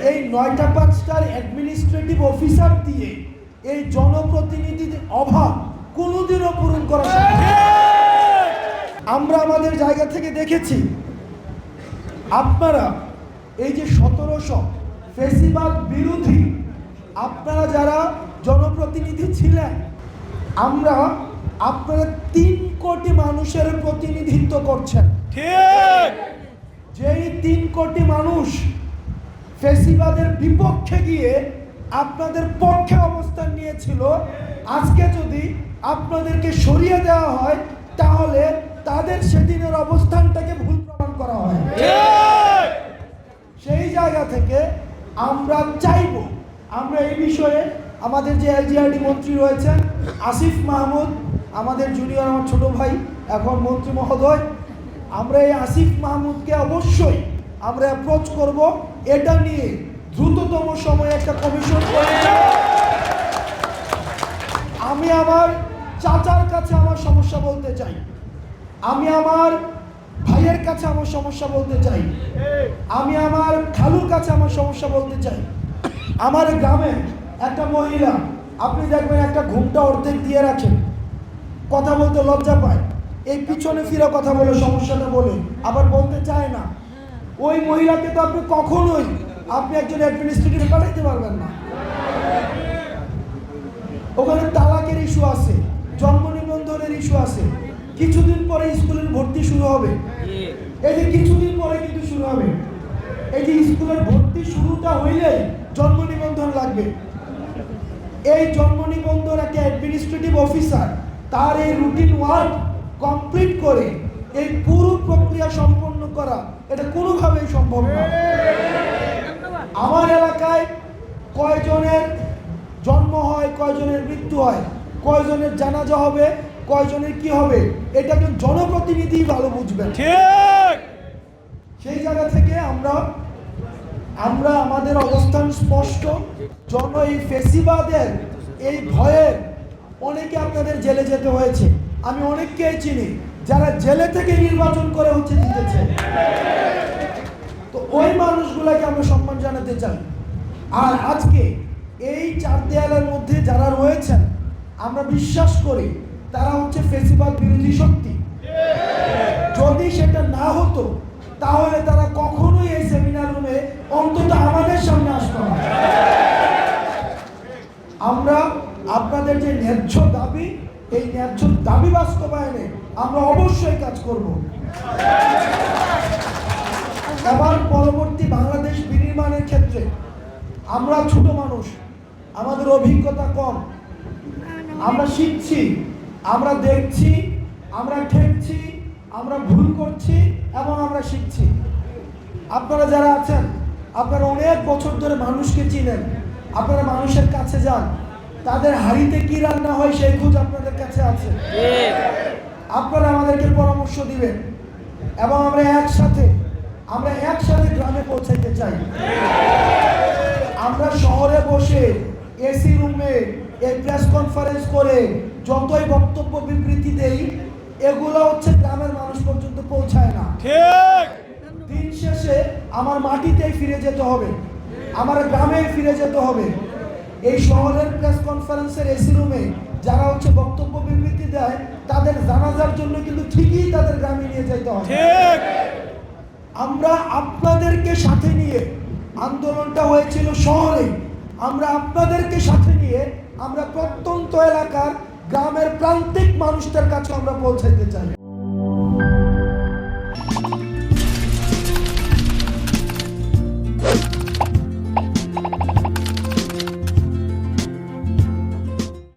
এই ৯টা ৫টার administrative officer দিয়ে এই জনপ্রতিনিধির অভাব কোনোদিনও পূরণ করা সম্ভব না। আমরা আমাদের জায়গা থেকে দেখেছি আপনারা এই যে ১৭০০ ফেসিবাদ বিরোধী আপনারা যারা জনপ্রতিনিধি ছিলেন, আমরা আপনারা ৩ কোটি মানুষের প্রতিনিধিত্ব করছেন। ঠিক, যেই ৩ কোটি মানুষ ফেসিবাদের বিপক্ষে গিয়ে আপনাদের পক্ষে অবস্থান নিয়েছিল, আজকে যদি আপনাদেরকে সরিয়ে দেওয়া হয় তাহলে তাদের সেদিনের অবস্থানটাকে ভুল প্রমাণ করা হয়। সেই জায়গা থেকে আমরা চাইব, আমরা এই বিষয়ে আমাদের যে এলজিআরডি মন্ত্রী রয়েছেন আসিফ মাহমুদ, আমাদের জুনিয়র আমার ছোট ভাই এখন মন্ত্রী মহোদয়, আমরা এই আসিফ মাহমুদকে অবশ্যই আমরা অ্যাপ্রোচ করব এটা নিয়ে দ্রুততম সময়ে একটা কমিশন করে। আমি আমার চাচার কাছে আমার সমস্যা বলতে চাই, আমি আমার ভাইয়ের কাছে আমার সমস্যা বলতে চাই, আমি আমার খালুর কাছে আমার সমস্যা বলতে চাই। আমার গ্রামে একটা মহিলা, আপনি দেখবেন একটা ঘুমটা অর্ধেক দিয়ে রাখেন, কথা বলতে লজ্জা পায়, এই পিছনে ফিরে কথা বলে সমস্যাটা বলে আবার বলতে চায় না। ওই মহিলাকে তো আপনি কখনোই আপনি একজন অ্যাডমিনিস্ট্রেটিভ পাঠাইতে পারবেন না। ওখানে তালাকের ইস্যু আছে, জন্ম নিবন্ধনের ইস্যু আছে, কিছুদিন পরে স্কুলের ভর্তি শুরু হবে। এই যে কিছুদিন পরে কিন্তু শুরু হবে, এই যে স্কুলের ভর্তি শুরুটা হইলে জন্ম নিবন্ধন লাগবে। এই জন্ম নিবন্ধন একটা অ্যাডমিনিস্ট্রেটিভ অফিসার তার এই রুটিন ওয়ার্ক কমপ্লিট করে এই পুরো প্রক্রিয়া সম্পন্ন করা এটা কোনোভাবেই সম্ভব না। আমার এলাকায় কয়জনের জন্ম হয়, কয়জনের মৃত্যু হয়, কয়জনের জানাজা হবে, কয়জনের কি হবে, এটা একজন জনপ্রতিনিধি ভালো বুঝবেন। ঠিক, সেই জায়গা থেকে আমরা আমাদের অবস্থান স্পষ্ট। এই ফেসিবাদের এই ভয়ের অনেকে আপনাদের জেলে যেতে হয়েছে, আমি অনেককেই চিনি যারা জেলে থেকে নির্বাচন করে হচ্ছে জিতেছে। তো ওই মানুষগুলোকে আমরা সম্মান জানাতে চাই। আর আজকে এই ৪ দেয়ালের মধ্যে যারা রয়েছেন, আমরা বিশ্বাস করি তারা হচ্ছে ফেসিবাদ বিরোধী শক্তি। যদি সেটা না হতো তাহলে তারা কখনোই এই সেমিনার রুমে অন্তত আমাদের সামনে আসতো না। আমরা আপনাদের যে ন্যায্য দাবি, এই ন্যায্য দাবি বাস্তবায়নে আমরা অবশ্যই কাজ করব। এবার পরবর্তী বাংলাদেশ বিনির্মাণের ক্ষেত্রে আমরা ছোট মানুষ, আমাদের অভিজ্ঞতা কম, আমরা শিখছি, আমরা দেখছি, আমরা ঠেকছি, আমরা ভুল করছি এবং আমরা শিখছি। আপনারা যারা আছেন, আপনারা অনেক বছর ধরে মানুষকে চিনেন, আপনারা মানুষের কাছে যান, তাদের হাড়িতে কি রান্না হয় সেই খোঁজ আপনাদের কাছে আছে। আপনারা আমাদেরকে পরামর্শ দিবেন এবং আমরা একসাথে গ্রামে পৌঁছাইতে চাই। আমরা শহরে বসে এসি রুমে এই প্রেস কনফারেন্স করে যতই বক্তব্য বিবৃতি দেই, এগুলো হচ্ছে গ্রামের মানুষ পর্যন্ত পৌঁছায় না। ঠিক, দিন শেষে আমার মাটিতেই ফিরে যেতে হবে, আমার গ্রামেই ফিরে যেতে হবে। এই শহরের প্রেস কনফারেন্সের এসি রুমে যারা হচ্ছে বক্তব্য বিবৃতি দেয়, তাদের জানাজার জন্য কিন্তু ঠিকই তাদের গ্রামে নিয়ে যেতে হবে। ঠিক, আমরা আপনাদেরকে সাথে নিয়ে, আন্দোলনটা হয়েছিল শহরে, আমরা আপনাদেরকে সাথে নিয়ে আমরা প্রত্যন্ত এলাকার গ্রামের প্রান্তিক মানুষদের কাছে আমরা পৌঁছাইতে চাই।